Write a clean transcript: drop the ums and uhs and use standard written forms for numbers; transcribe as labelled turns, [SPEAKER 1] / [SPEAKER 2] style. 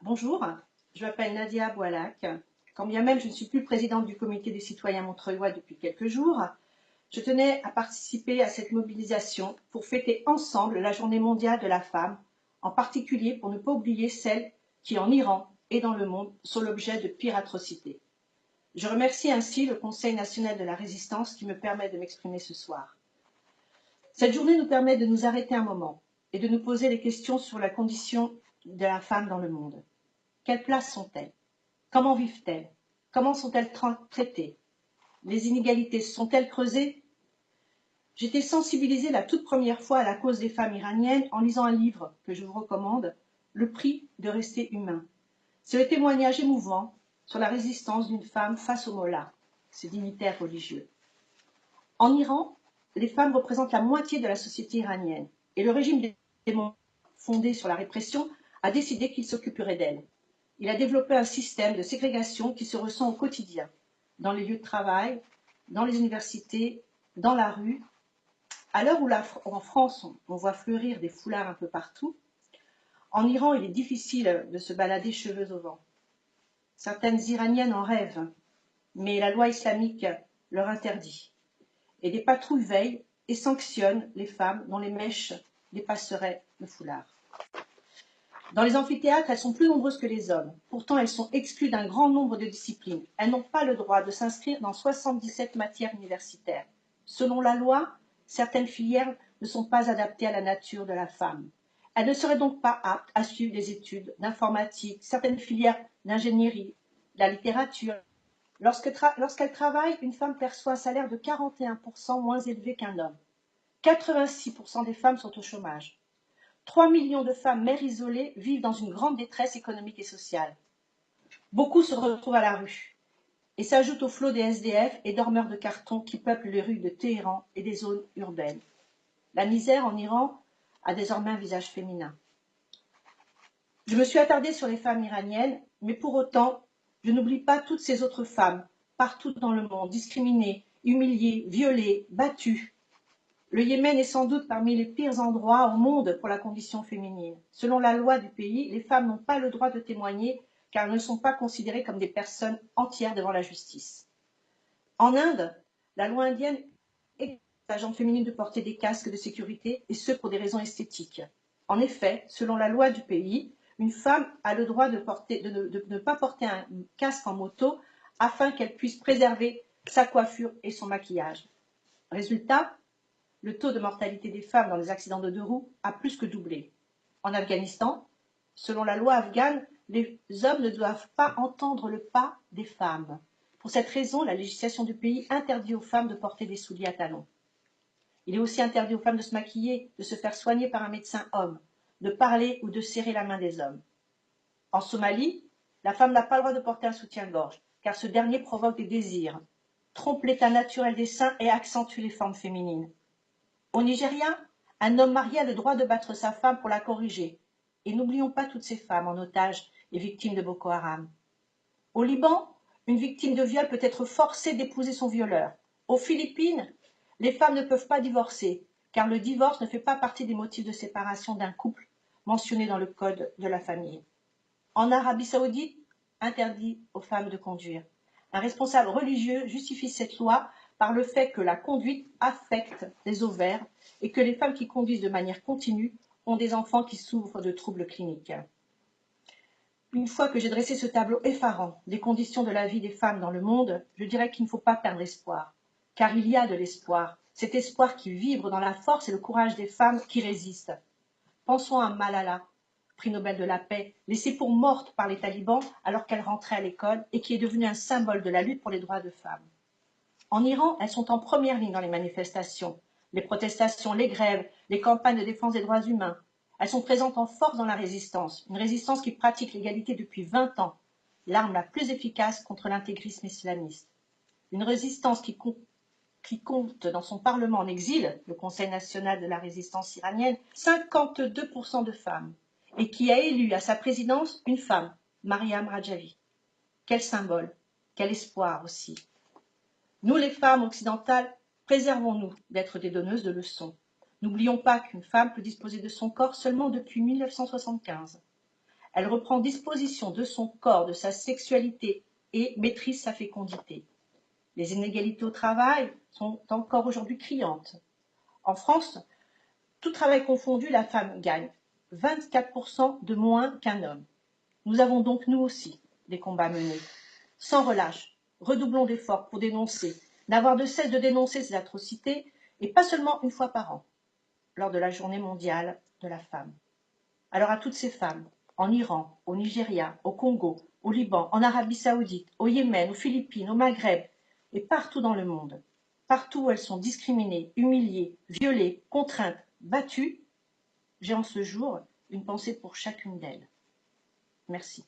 [SPEAKER 1] Bonjour, je m'appelle Nadia Boilac. Quand bien même je ne suis plus présidente du comité des citoyens montreuillois depuis quelques jours, je tenais à participer à cette mobilisation pour fêter ensemble la Journée mondiale de la femme, en particulier pour ne pas oublier celles qui, en Iran et dans le monde, sont l'objet de pires atrocités. Je remercie ainsi le Conseil national de la résistance qui me permet de m'exprimer ce soir. Cette journée nous permet de nous arrêter un moment et de nous poser des questions sur la condition de la femme dans le monde. Quelle place sont-elles? Comment vivent-elles? Comment sont-elles traitées? Les inégalités sont-elles creusées? J'étais sensibilisée la toute première fois à la cause des femmes iraniennes en lisant un livre que je vous recommande, Le prix de rester humain. C'est le témoignage émouvant sur la résistance d'une femme face aux mollahs, ces dignitaires religieux. En Iran, les femmes représentent la moitié de la société iranienne et le régime des mollahs, fondé sur la répression, a décidé qu'il s'occuperait d'elles. Il a développé un système de ségrégation qui se ressent au quotidien, dans les lieux de travail, dans les universités, dans la rue. À l'heure où en France, on voit fleurir des foulards un peu partout, en Iran, il est difficile de se balader cheveux au vent. Certaines Iraniennes en rêvent, mais la loi islamique leur interdit. Et des patrouilles veillent et sanctionnent les femmes dont les mèches dépasseraient le foulard. Dans les amphithéâtres, elles sont plus nombreuses que les hommes. Pourtant, elles sont exclues d'un grand nombre de disciplines. Elles n'ont pas le droit de s'inscrire dans 77 matières universitaires. Selon la loi, certaines filières ne sont pas adaptées à la nature de la femme. Elles ne seraient donc pas aptes à suivre des études d'informatique, certaines filières d'ingénierie, de la littérature. Lorsqu'elle travaille, une femme perçoit un salaire de 41% moins élevé qu'un homme. 86% des femmes sont au chômage. 3 millions de femmes mères isolées vivent dans une grande détresse économique et sociale. Beaucoup se retrouvent à la rue et s'ajoutent au flot des SDF et dormeurs de carton qui peuplent les rues de Téhéran et des zones urbaines. La misère en Iran a désormais un visage féminin. Je me suis attardée sur les femmes iraniennes, mais pour autant, je n'oublie pas toutes ces autres femmes, partout dans le monde, discriminées, humiliées, violées, battues. Le Yémen est sans doute parmi les pires endroits au monde pour la condition féminine. Selon la loi du pays, les femmes n'ont pas le droit de témoigner car elles ne sont pas considérées comme des personnes entières devant la justice. En Inde, la loi indienne exige aux agentes féminines de porter des casques de sécurité et ce pour des raisons esthétiques. En effet, selon la loi du pays, une femme a le droit de ne pas porter un casque en moto afin qu'elle puisse préserver sa coiffure et son maquillage. Résultat, le taux de mortalité des femmes dans les accidents de deux roues a plus que doublé. En Afghanistan, selon la loi afghane, les hommes ne doivent pas entendre le pas des femmes. Pour cette raison, la législation du pays interdit aux femmes de porter des souliers à talons. Il est aussi interdit aux femmes de se maquiller, de se faire soigner par un médecin homme, de parler ou de serrer la main des hommes. En Somalie, la femme n'a pas le droit de porter un soutien-gorge, car ce dernier provoque des désirs, trompe l'état naturel des seins et accentue les formes féminines. Au Nigeria, un homme marié a le droit de battre sa femme pour la corriger. Et n'oublions pas toutes ces femmes en otage et victimes de Boko Haram. Au Liban, une victime de viol peut être forcée d'épouser son violeur. Aux Philippines, les femmes ne peuvent pas divorcer, car le divorce ne fait pas partie des motifs de séparation d'un couple mentionnés dans le code de la famille. En Arabie saoudite, interdit aux femmes de conduire. Un responsable religieux justifie cette loi par le fait que la conduite affecte les ovaires et que les femmes qui conduisent de manière continue ont des enfants qui souffrent de troubles cliniques. Une fois que j'ai dressé ce tableau effarant des conditions de la vie des femmes dans le monde, je dirais qu'il ne faut pas perdre espoir, car il y a de l'espoir, cet espoir qui vibre dans la force et le courage des femmes qui résistent. Pensons à Malala, prix Nobel de la paix, laissée pour morte par les talibans alors qu'elle rentrait à l'école et qui est devenue un symbole de la lutte pour les droits de femmes. En Iran, elles sont en première ligne dans les manifestations, les protestations, les grèves, les campagnes de défense des droits humains. Elles sont présentes en force dans la résistance, une résistance qui pratique l'égalité depuis 20 ans, l'arme la plus efficace contre l'intégrisme islamiste. Une résistance qui compte dans son parlement en exil, le Conseil national de la résistance iranienne, 52% de femmes, et qui a élu à sa présidence une femme, Mariam Rajavi. Quel symbole, quel espoir aussi. Nous, les femmes occidentales, préservons-nous d'être des donneuses de leçons. N'oublions pas qu'une femme peut disposer de son corps seulement depuis 1975. Elle reprend disposition de son corps, de sa sexualité et maîtrise sa fécondité. Les inégalités au travail sont encore aujourd'hui criantes. En France, tout travail confondu, la femme gagne 24% de moins qu'un homme. Nous avons donc, nous aussi, des combats menés. Sans relâche, redoublons d'efforts pour dénoncer, n'avoir de cesse de dénoncer ces atrocités, et pas seulement une fois par an, lors de la journée mondiale de la femme. Alors à toutes ces femmes, en Iran, au Nigeria, au Congo, au Liban, en Arabie Saoudite, au Yémen, aux Philippines, au Maghreb, et partout dans le monde, partout où elles sont discriminées, humiliées, violées, contraintes, battues, j'ai en ce jour une pensée pour chacune d'elles. Merci.